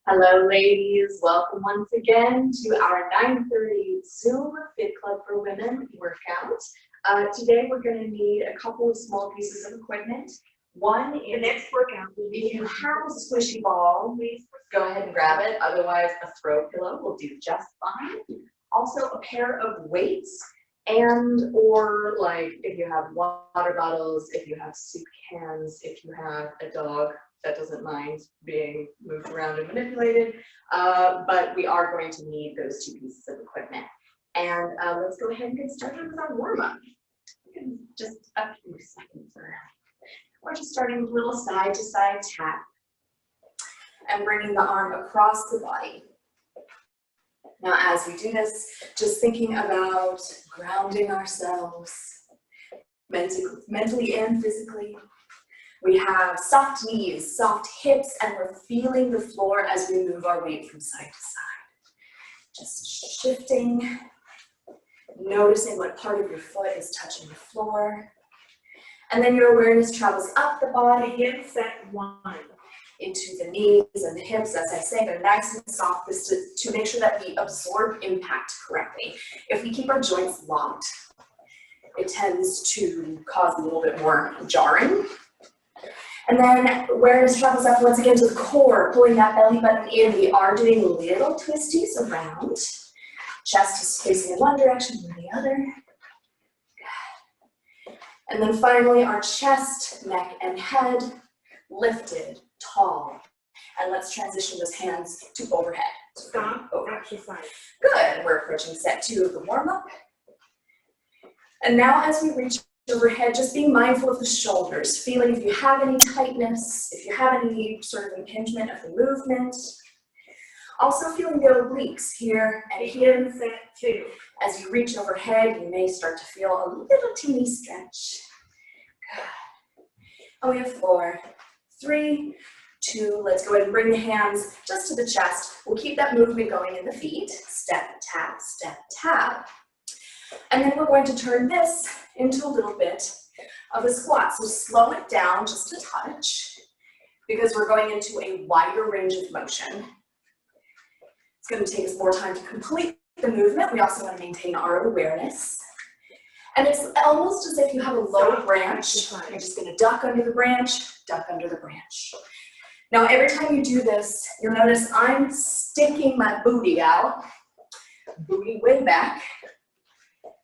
Hello ladies, welcome once again to our 9:30 Zoom Fit Club for Women workout. Today we're going to need a couple of small pieces of equipment. One is the next workout. if you have a squishy ball, please go ahead and grab it. Otherwise, a throw pillow will do just fine. Also, a pair of weights or like if you have water bottles, if you have soup cans, if you have a dog that doesn't mind being moved around and manipulated, but we are going to need those two pieces of equipment. And let's go ahead and get started with our warm-up. Just a few seconds. We're just starting with a little side-to-side tap and bringing the arm across the body. Now, as we do this, just thinking about grounding ourselves mentally and physically. We have soft knees, soft hips, and we're feeling the floor as we move our weight from side to side. Just shifting, noticing what part of your foot is touching the floor. And then your awareness travels up the body. Begin set one. Into the knees and the hips. As I say, they're nice and soft, this to make sure that we absorb impact correctly. If we keep our joints locked, it tends to cause a little bit more jarring. And then awareness travels up once again to the core, pulling that belly button in. We are doing little twisties around. Chest is facing in one direction and the other. Good. And then finally, our chest, neck, and head lifted, tall. And let's transition those hands to overhead. Stop, exercise. Good. We're approaching set 2 of the warm-up. And now as we reach overhead, just being mindful of the shoulders, feeling if you have any tightness, if you have any sort of impingement of the movement. Also feeling the obliques here and here. Begin set 2. As you reach overhead, you may start to feel a little teeny stretch. Good. And we have 4, 3, 2, let's go ahead and bring the hands just to the chest. We'll keep that movement going in the feet. Step, tap, step, tap. And then we're going to turn this into a little bit of a squat. So slow it down just a touch because we're going into a wider range of motion. It's going to take us more time to complete the movement. We also want to maintain our awareness. And it's almost as if you have a low branch. You're just going to duck under the branch, duck under the branch. Now, every time you do this, you'll notice I'm sticking my booty out, booty way back.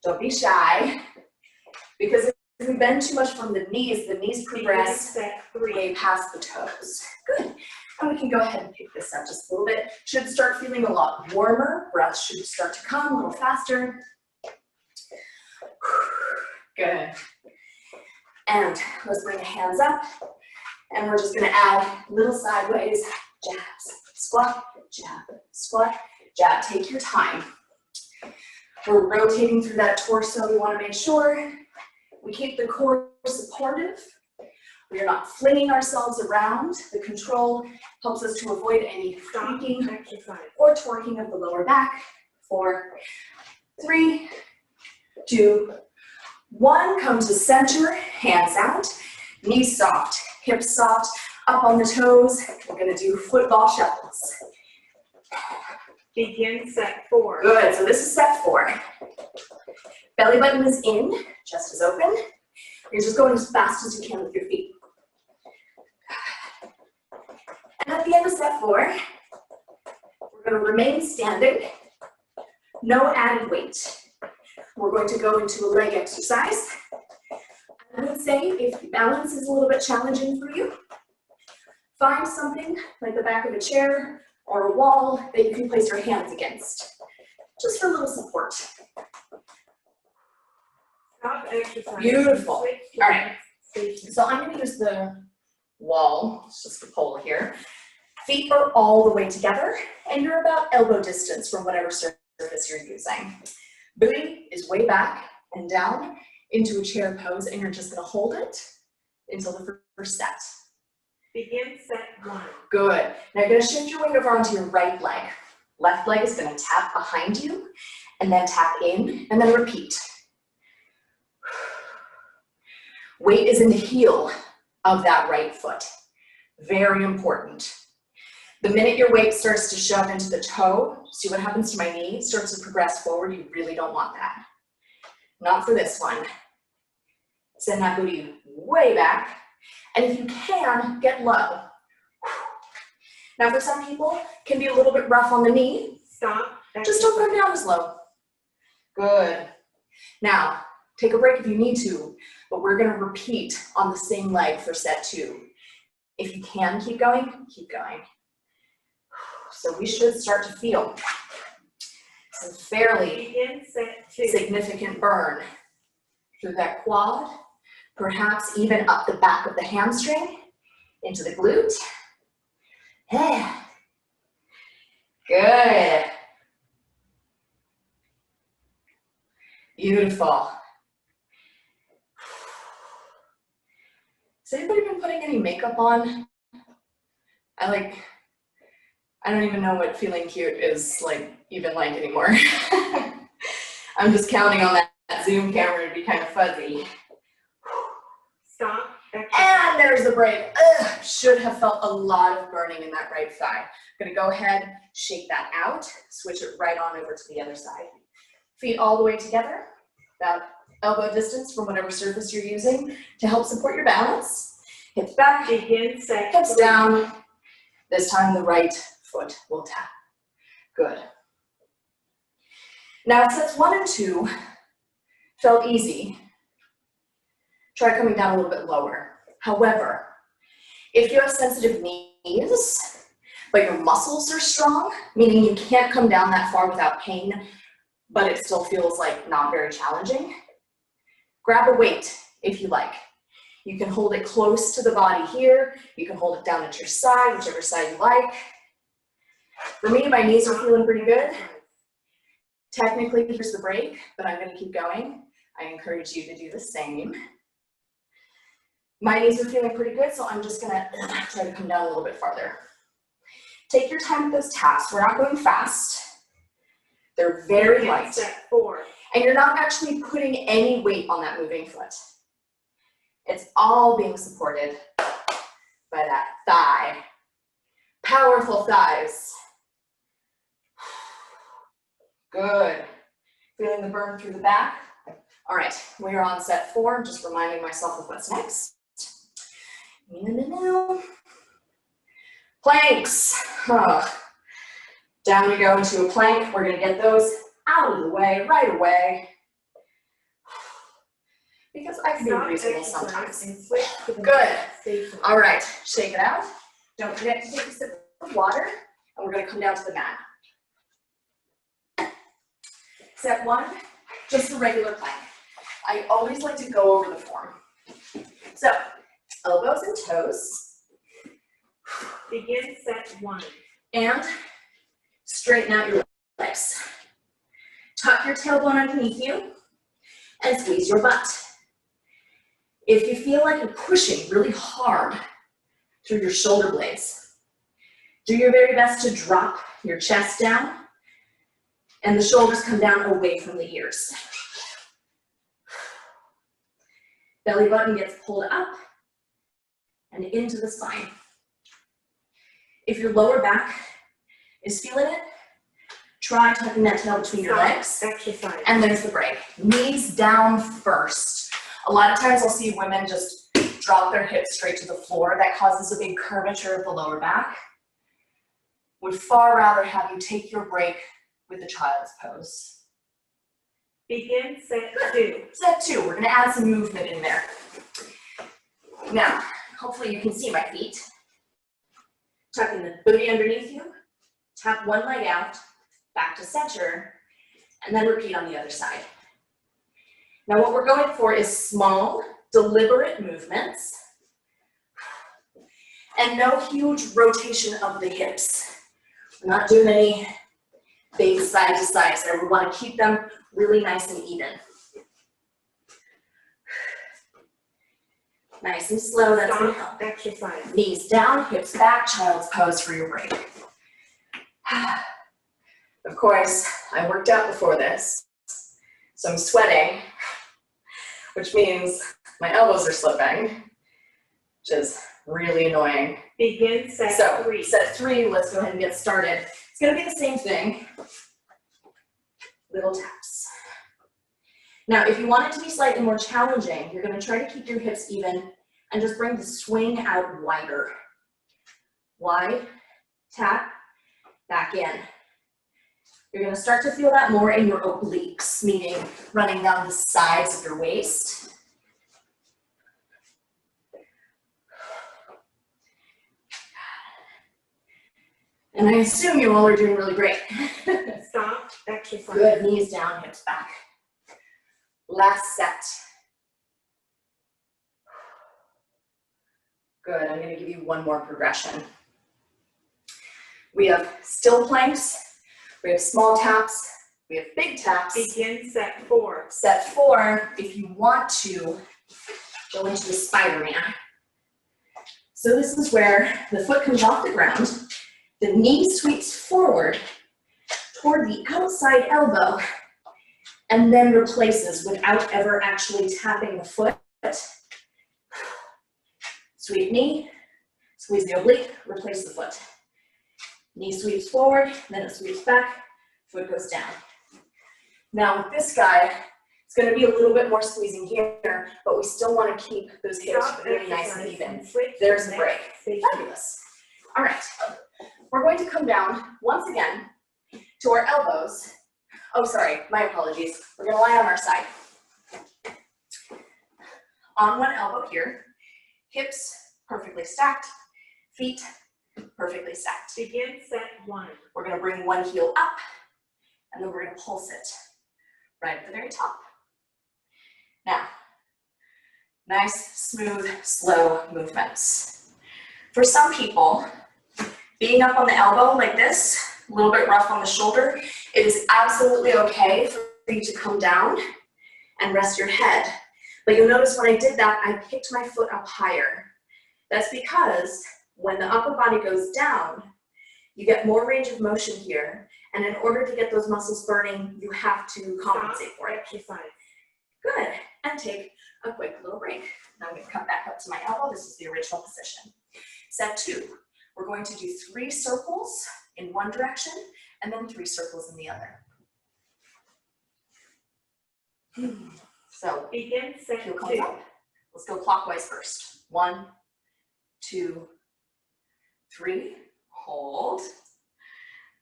Don't be shy, because if we bend too much from the knees progress way past the toes. Good. And we can go ahead and pick this up just a little bit. Should start feeling a lot warmer. Breath should start to come a little faster. Good. And let's bring the hands up. And we're just going to add little sideways jabs. Squat, jab, squat, jab. Take your time. We're rotating through that torso. We want to make sure we keep the core supportive. We are not flinging ourselves around. The control helps us to avoid any creaking or torquing of the lower back. 4, 3, 2, 1. Come to center, hands out, knees soft, hips soft, up on the toes. We're going to do football shuffles. Begin set 4. Good, so this is set 4. Belly button is in, chest is open. You're just going as fast as you can with your feet. And at the end of set 4, we're going to remain standing, no added weight. We're going to go into a leg exercise. I would say if balance is a little bit challenging for you, find something like the back of a chair or a wall that you can place your hands against, just for a little support. Stop exercise. Beautiful. All right. So I'm going to use the wall, it's just a pole here. Feet are all the way together, and you're about elbow distance from whatever surface you're using. Booty is way back and down into a chair pose, and you're just going to hold it until the first set. Begin set 1. Good. Now you're going to shift your weight over onto your right leg. Left leg is going to tap behind you, and then tap in, and then repeat. Weight is in the heel of that right foot. Very important. The minute your weight starts to shove into the toe, see what happens to my knee, starts to progress forward, you really don't want that. Not for this one. Send that booty way back. And if you can, get low. Now for some people, it can be a little bit rough on the knee. Stop. Just don't come down as low. Good. Now, take a break if you need to, but we're gonna repeat on the same leg for set 2. If you can keep going, keep going. So we should start to feel some fairly Begin set 2. significant burn through that quad, perhaps even up the back of the hamstring, into the glute. Yeah. Good. Beautiful. Has anybody been putting any makeup on? I don't even know what feeling cute is even like anymore. I'm just counting on that Zoom camera to be kind of fuzzy. Stop. And there's the break. Ugh, should have felt a lot of burning in that right thigh. I'm gonna go ahead, shake that out, switch it right on over to the other side. Feet all the way together, about elbow distance from whatever surface you're using to help support your balance. Hips back, Begin set hips 3. down. This time the right foot will tap. Good. Now sets 1 and 2 felt easy. Try coming down a little bit lower. However, if you have sensitive knees, but your muscles are strong, meaning you can't come down that far without pain, but it still feels like not very challenging, grab a weight if you like. You can hold it close to the body here. You can hold it down at your side, whichever side you like. For me, my knees are feeling pretty good. Technically, here's the break, but I'm gonna keep going. I encourage you to do the same. My knees are feeling pretty good, so I'm just gonna try to come down a little bit farther. Take your time with those taps. We're not going fast. They're very Begin light. set 4. And you're not actually putting any weight on that moving foot. It's all being supported by that thigh. Powerful thighs. Good. Feeling the burn through the back? All right, we are on set 4. I'm just reminding myself of what's next. Planks. Oh. Down we go into a plank. We're gonna get those out of the way right away. Because I can be Stop reasonable exercise sometimes. and switch to the Good. next station. All right, shake it out. Don't forget to take a sip of water, and we're gonna come down to the mat. Set 1, just a regular plank. I always like to go over the form. So, elbows and toes, Begin set 1. and straighten out your legs. Tuck your tailbone underneath you, and squeeze your butt. If you feel like you're pushing really hard through your shoulder blades, do your very best to drop your chest down and the shoulders come down away from the ears. Belly button gets pulled up and into the spine. If your lower back is feeling it, try tucking that tail between your legs. Exercise. And there's the break. Knees down first. A lot of times I'll see women just drop their hips straight to the floor. That causes a big curvature of the lower back. Would far rather have you take your break with the child's pose. Begin set 2. Set 2, we're gonna add some movement in there. Now, hopefully you can see my feet. Tucking the booty underneath you, tap one leg out, back to center, and then repeat on the other side. Now what we're going for is small, deliberate movements, and no huge rotation of the hips. We're not doing any big side to sides there. We want to keep them really nice and even. Nice and slow, that's going to help. Stop exercise. Knees down, hips back, child's pose for your break. Of course, I worked out before this, so I'm sweating, which means my elbows are slipping, which is really annoying. Begin set So, 3. set 3, let's go ahead and get started. It's gonna be the same thing. Little taps. Now, if you want it to be slightly more challenging, you're gonna try to keep your hips even and just bring the swing out wider. Wide, tap, back in. You're gonna start to feel that more in your obliques, meaning running down the sides of your waist. And I assume you all are doing really great. Stop, exercise. Good, knees down, hips back. Last set. Good, I'm gonna give you one more progression. We have still planks, we have small taps, we have big taps. Begin set 4. Set 4, if you want to, go into the Spider-Man. So this is where the foot comes off the ground, the knee sweeps forward toward the outside elbow, and then replaces without ever actually tapping the foot. Sweep knee, squeeze the oblique, replace the foot. Knee sweeps forward, then it sweeps back, foot goes down. Now with this guy, it's gonna be a little bit more squeezing here, but we still wanna keep those hips Stop, really nice and exercise, even. and switch There's to the the break. next station. Fabulous. All right, we're going to come down once again to our elbows. Oh, sorry, my apologies. We're gonna lie on our side. On one elbow here, hips perfectly stacked, feet perfectly stacked. Begin set 1. We're gonna bring one heel up, and then we're gonna pulse it right at the very top. Now, nice, smooth, slow movements. For some people, being up on the elbow like this, a little bit rough on the shoulder, it is absolutely okay for you to come down and rest your head. But you'll notice when I did that, I picked my foot up higher. That's because when the upper body goes down, you get more range of motion here, and in order to get those muscles burning, you have to compensate Stop, for it. exercise. Good, and take a quick little break. Now I'm gonna come back up to my elbow. This is the original position. Set 2, we're going to do 3 circles in one direction, and then 3 circles in the other. So, Begin set heel comes 2. up. Let's go clockwise first. 1, 2, 3, hold.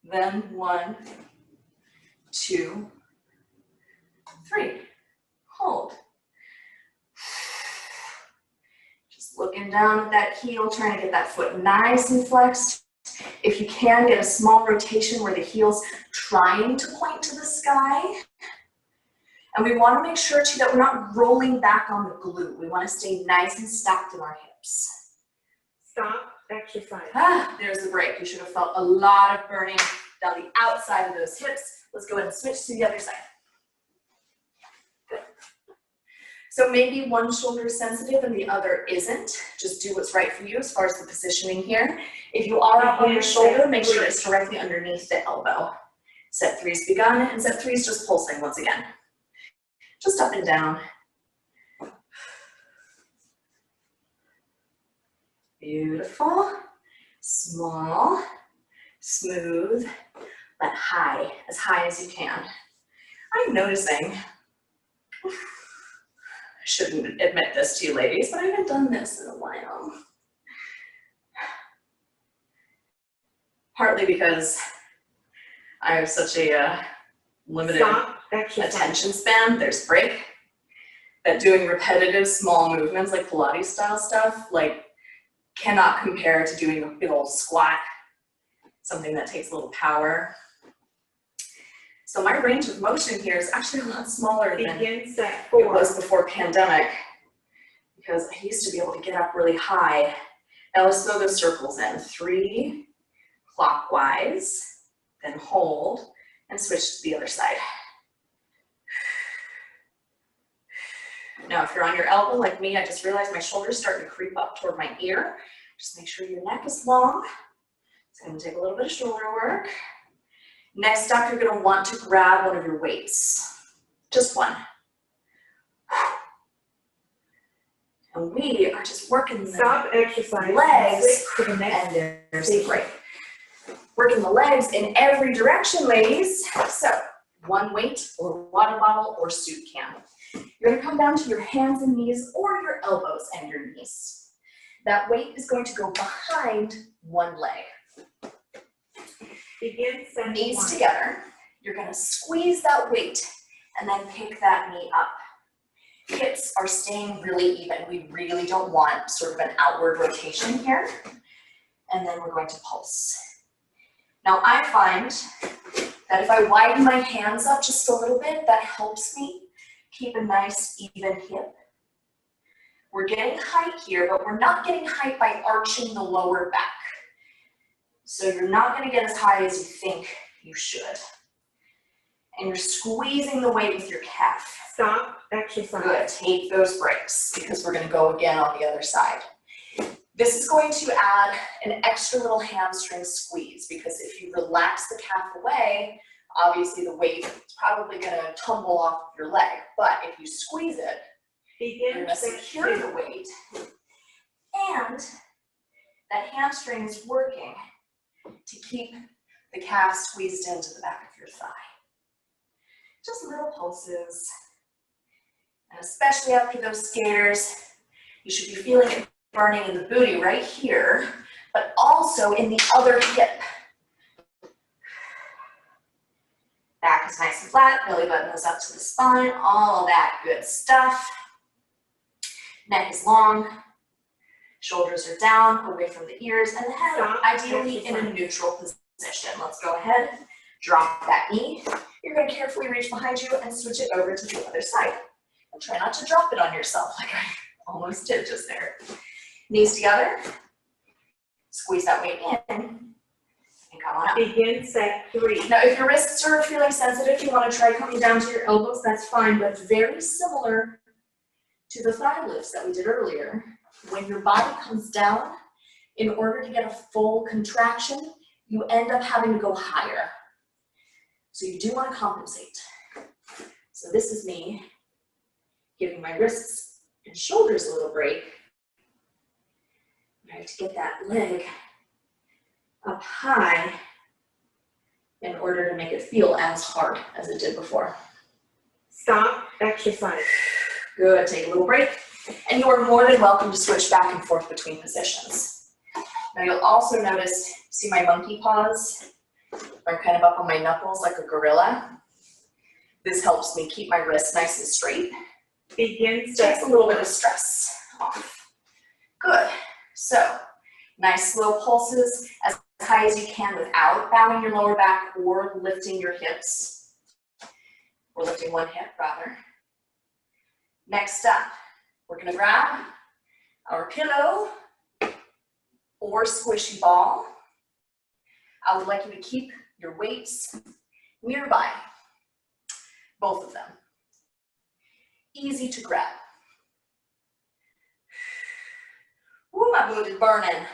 Then 1, 2, 3, hold. Just looking down at that heel, trying to get that foot nice and flexed. If you can, get a small rotation where the heel's trying to point to the sky. And we want to make sure too that we're not rolling back on the glute. We want to stay nice and stacked in our hips. Stop, exercise. There's the break. You should have felt a lot of burning down the outside of those hips. Let's go ahead and switch to the other side. Good. So maybe one shoulder is sensitive and the other isn't. Just do what's right for you as far as the positioning here. If you are up on your shoulder, make sure it's directly underneath the elbow. Set 3's begun, and set 3's just pulsing once again. Just up and down. Beautiful, small, smooth, but high as you can. I'm noticing, I shouldn't admit this to you ladies, but I haven't done this in a while. Partly because I have such a limited attention span, there's break, that doing repetitive small movements like Pilates style stuff, like cannot compare to doing a big old squat, something that takes a little power. So my range of motion here is actually a lot smaller than Begin set it 4. was before pandemic, because I used to be able to get up really high. Now let's throw those circles in. 3 clockwise, then hold, and switch to the other side. Now, if you're on your elbow like me, I just realized my shoulder's starting to creep up toward my ear. Just make sure your neck is long. It's gonna take a little bit of shoulder work. Next up, you're gonna want to grab one of your weights. Just one. And And we are just working the Stop exercise. legs, Switch to the next. and there's the break. Working the legs in every direction, ladies. So, one weight or water bottle or soup can. You're gonna come down to your hands and knees or your elbows and your knees. That weight is going to go behind one leg. Begin set Knees 1. together. You're gonna squeeze that weight and then pick that knee up. Hips are staying really even. We really don't want sort of an outward rotation here. And then we're going to pulse. Now I find that if I widen my hands up just a little bit, that helps me keep a nice even hip. We're getting height here, but we're not getting height by arching the lower back. So you're not gonna get as high as you think you should. And you're squeezing the weight with your calf. Stop exercise. Good, take those breaks because we're gonna go again on the other side. This is going to add an extra little hamstring squeeze because if you relax the calf away, obviously the weight is probably gonna tumble off of your leg. But if you squeeze it, you're Begin gonna set secure 2. the weight and that hamstring is working to keep the calf squeezed into the back of your thigh. Just little pulses. And especially after those skaters, you should be feeling it burning in the booty right here, but also in the other hip. Back is nice and flat, belly button is up to the spine, all of that good stuff. Neck is long, shoulders are down, away from the ears, and the head Stop ideally in a exercise. neutral position. Let's go ahead, drop that knee. You're going to carefully reach behind you and switch it over to the other side. And try not to drop it on yourself like I almost did just there. Knees together, squeeze that weight in, and come on up. Begin set 3. Now, if your wrists are feeling sensitive, you want to try coming down to your elbows, that's fine, but very similar to the thigh lifts that we did earlier. When your body comes down, in order to get a full contraction, you end up having to go higher. So you do want to compensate. So this is me giving my wrists and shoulders a little break. I have to get that leg up high in order to make it feel as hard as it did before. Stop exercise. Good, take a little break. And you are more than welcome to switch back and forth between positions. Now you'll also notice, see my monkey paws? I'm kind of up on my knuckles like a gorilla. This helps me keep my wrists nice and straight. Begin Takes set a little 4. bit of stress off. Good. So, nice slow pulses as high as you can without bowing your lower back or lifting your hips. Or lifting one hip, rather. Next up, we're going to grab our pillow or squishy ball. I would like you to keep your weights nearby, both of them. Easy to grab. Ooh, my boot is burning.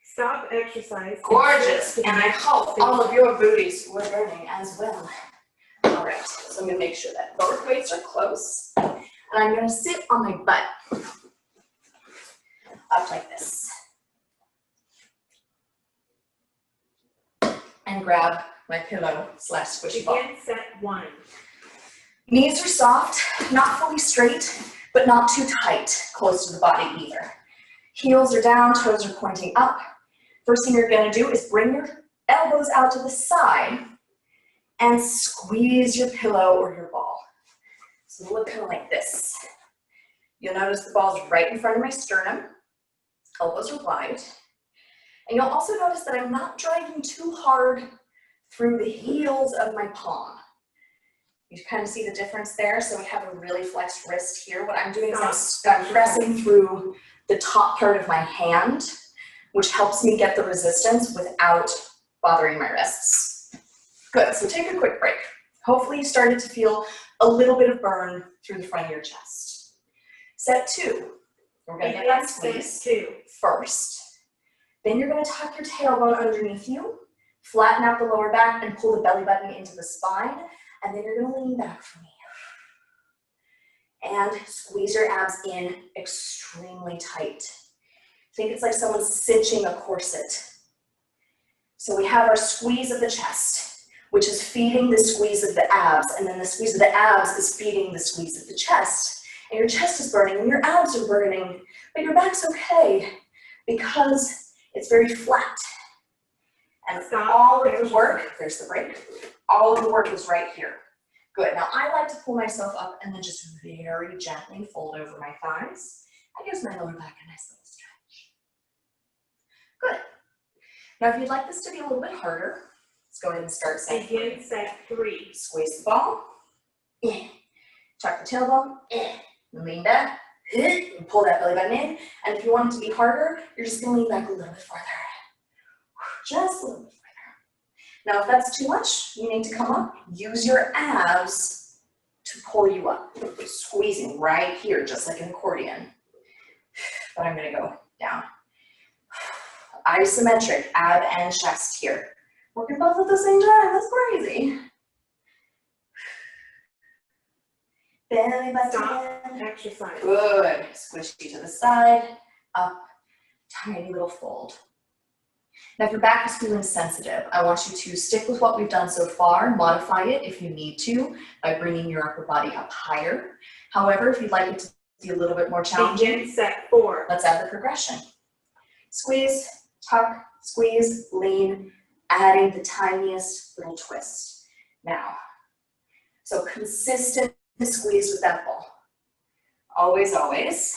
Stop exercise. Gorgeous. And I hope all of your booties were burning as well. All right, so I'm gonna make sure that both weights are close. And I'm gonna sit on my butt. Up like this. And grab my pillow / squishy ball. Begin set 1. Knees are soft, not fully straight, but not too tight, close to the body either. Heels are down, toes are pointing up. First thing you're gonna do is bring your elbows out to the side and squeeze your pillow or your ball. So it'll look kind of like this. You'll notice the ball's right in front of my sternum. Elbows are wide. And you'll also notice that I'm not driving too hard through the heels of my palm. You kind of see the difference there? So we have a really flexed wrist here. What I'm doing is I'm pressing through the top part of my hand, which helps me get the resistance without bothering my wrists. Good, so take a quick break. Hopefully you started to feel a little bit of burn through the front of your chest. Set 2, we're gonna get that squeeze first. Then you're gonna tuck your tailbone underneath you, flatten out the lower back and pull the belly button into the spine, and then you're gonna lean back for me. And squeeze your abs in extremely tight. Think it's like someone's cinching a corset. So we have our squeeze of the chest, which is feeding the squeeze of the abs, and then the squeeze of the abs is feeding the squeeze of the chest. And your chest is burning and your abs are burning, but your back's okay because it's very flat. And all of the work, there's the break, all of the work is right here. Good, now I like to pull myself up and then just very gently fold over my thighs. That gives my lower back a nice little stretch. Good. Now if you'd like this to be a little bit harder, let's go ahead and start set three. Begin set 3. Squeeze the ball, tuck the tailbone, lean back, and pull that belly button in. And if you want it to be harder, you're just gonna lean back a little bit farther. Just a little bit farther. Now, if that's too much, you need to come up. Use your abs to pull you up. Squeezing right here, just like an accordion. But I'm gonna go down. Isometric, ab and chest here. Working both at the same time, that's crazy. Belly button. Stop exercise. Good. Squishy to the side, up, tiny little fold. Now, if your back is feeling sensitive, I want you to stick with what we've done so far, modify it if you need to by bringing your upper body up higher. However, if you'd like it to be a little bit more challenging, Begin set 4. let's add the progression. Squeeze, tuck, squeeze, lean, adding the tiniest little twist. Now, so consistent squeeze with that ball. Always, always.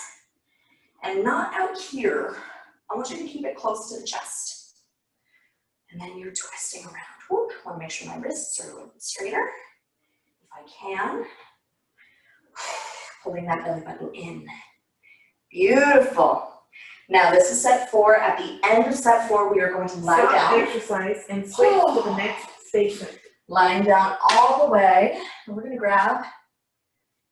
And not out here. I want you to keep it close to the chest. And then you're twisting around. Whoop. I want to make sure my wrists are a little bit straighter. If I can. Pulling that belly button in. Beautiful. Now this is set 4. At the end of set 4, we are going to lie Stop down. exercise and switch to the next station. Lying down all the way. And we're going to grab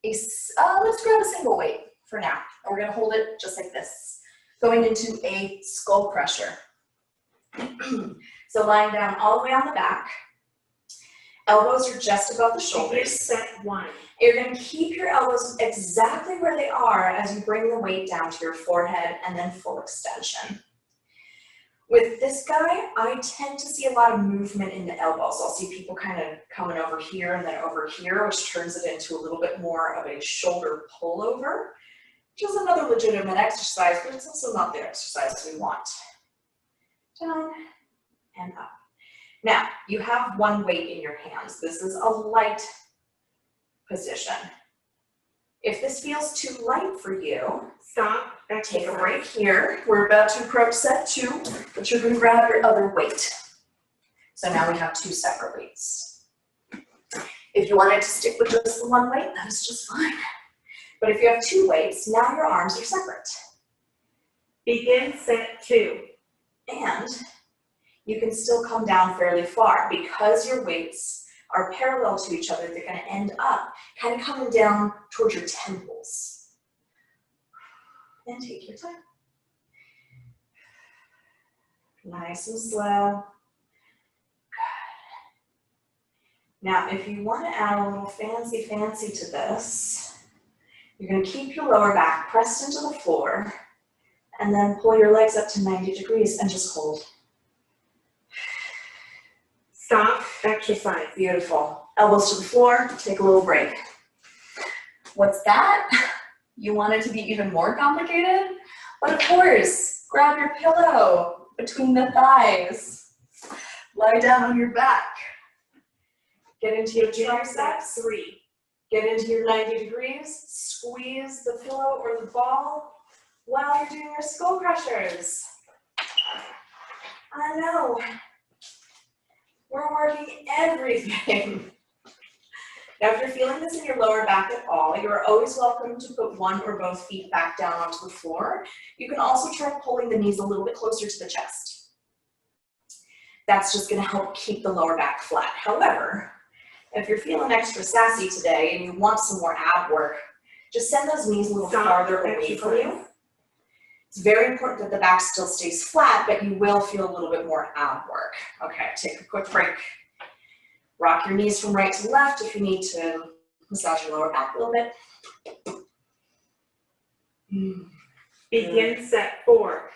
let's grab a single weight for now. And we're going to hold it just like this. Going into a skull crusher. So lying down all the way on the back. Elbows are just above the Begin shoulders. set 1. You're going to keep your elbows exactly where they are as you bring the weight down to your forehead and then full extension. With this guy, I tend to see a lot of movement in the elbows. I'll see people kind of coming over here and then over here, which turns it into a little bit more of a shoulder pullover, which is another legitimate exercise, but it's also not the exercise we want. Down and up. Now, you have one weight in your hands. This is a light position. If this feels too light for you, Stop take exercise. a break here. We're about to approach set 2, but you're going to grab your other weight. So now we have 2 separate weights. If you wanted to stick with just the one weight, that is just fine. But if you have 2 weights, now your arms are separate. Begin set 2. And you can still come down fairly far because your weights are parallel to each other. They're going to end up kind of coming down towards your temples. And take your time. Nice and slow. Good. Now, if you want to add a little fancy to this, you're going to keep your lower back pressed into the floor and then pull your legs up to 90 degrees and just hold. Stop exercise. Beautiful. Elbows to the floor, take a little break. What's that? You want it to be even more complicated? But of course, grab your pillow between the thighs. Lie down on your back. Get into your Begin set triceps. 3. Get into your 90 degrees. Squeeze the pillow or the ball while you're doing your skull crushers. I know. We're working everything. Now, if you're feeling this in your lower back at all, you're always welcome to put one or both feet back down onto the floor. You can also try pulling the knees a little bit closer to the chest. That's just going to help keep the lower back flat. However, if you're feeling extra sassy today and you want some more ab work, just send those knees a little farther away from you. It's very important that the back still stays flat, but you will feel a little bit more ab work. Okay, take a quick break. Rock your knees from right to left if you need to massage your lower back a little bit. Begin set 4.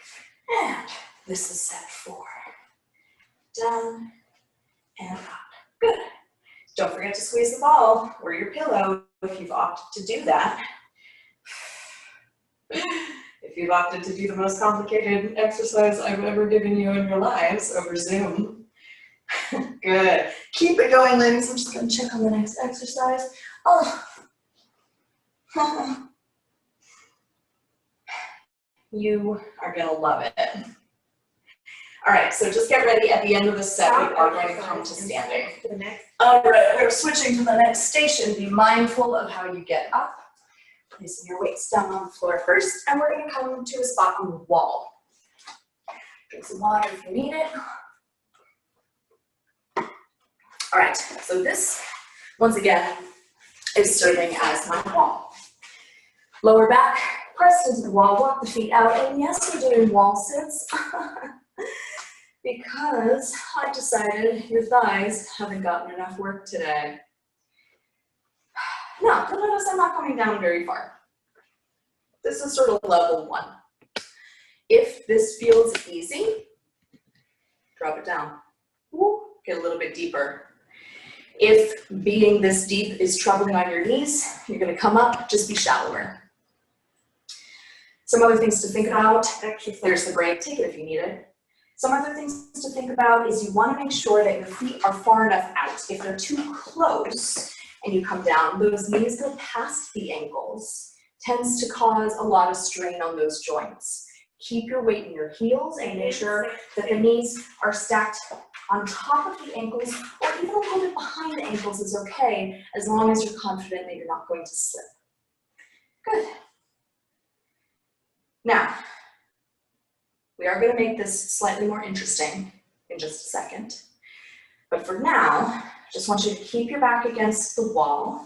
And this is set 4. Down and up. Good. Don't forget to squeeze the ball or your pillow if you've opted to do that. If you've opted to do the most complicated exercise I've ever given you in your lives over Zoom. Good. Keep it going, ladies. I'm just going to check on the next exercise. Oh. You are going to love it. All right, so just get ready. At the end of the set, we are going to come to standing. All right, we're switching to the next station. Be mindful of how you get up. Placing your weights down on the floor first, and we're going to come to a spot on the wall. Drink some water if you need it. All right, so this, once again, is serving as my wall. Lower back, pressed into the wall, walk the feet out, and yes, we're doing wall sits. Because I decided your thighs haven't gotten enough work today. No, notice I'm not coming down very far. This is sort of level 1. If this feels easy, drop it down. Woo, get a little bit deeper. If being this deep is troubling on your knees, you're going to come up, just be shallower. Some other things to think about. There's the break, take it if you need it. Some other things to think about is you want to make sure that your feet are far enough out. If they're too close and you come down, those knees go past the ankles, tends to cause a lot of strain on those joints. Keep your weight in your heels and make sure that the knees are stacked on top of the ankles, or even a little bit behind the ankles is okay, as long as you're confident that you're not going to slip. Good. Now, we are going to make this slightly more interesting in just a second. But for now, I just want you to keep your back against the wall.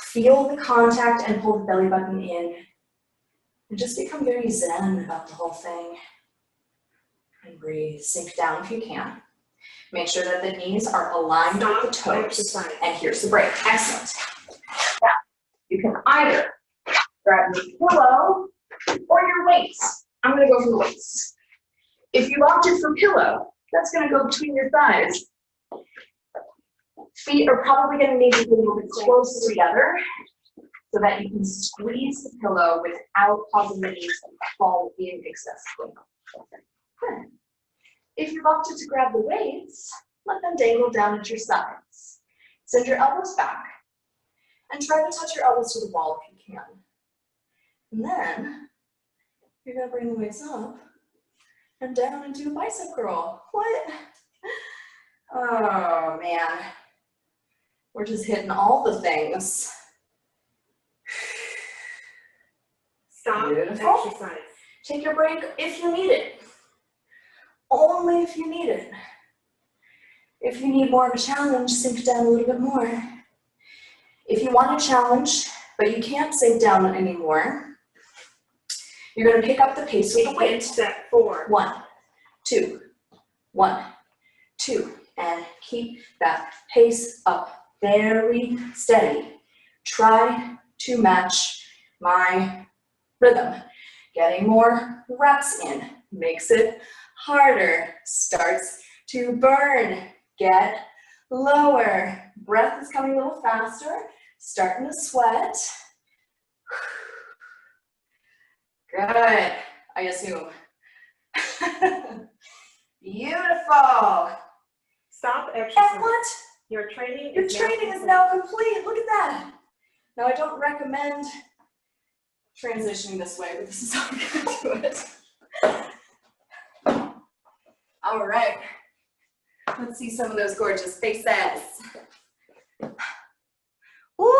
Feel the contact and pull the belly button in. And just become very zen about the whole thing. And breathe. Sink down if you can. Make sure that the knees are aligned with the toes. And here's the break. Excellent. Now, you can either grab your pillow or your weights. I'm going to go for the weights. If you opted for pillow, that's going to go between your thighs. Feet are probably going to need to be a little bit closer together so that you can squeeze the pillow without causing the knees to fall in excessively. Good. If you've opted to grab the weights, let them dangle down at your sides. Send your elbows back and try to touch your elbows to the wall if you can. And then you're going to bring the weights up and down and do a bicep curl. What? Oh, man. We're just hitting all the things. Stop. Beautiful. Exercise. Take your break if you need it. Only if you need it. If you need more of a challenge, sink down a little bit more. If you want a challenge, but you can't sink down anymore, you're going to pick up the pace with the weight. Set 4. 1, 2, 1, 2, and keep that pace up very steady. Try to match my rhythm. Getting more reps in makes it harder. Starts to burn. Get lower. Breath is coming a little faster. Starting to sweat. Good, I assume. Beautiful. Stop exercise. And what? Your training Your training is now complete. Look at that. Now, I don't recommend transitioning this way, but this is how we're going to do it. All right. Let's see some of those gorgeous faces. Woo!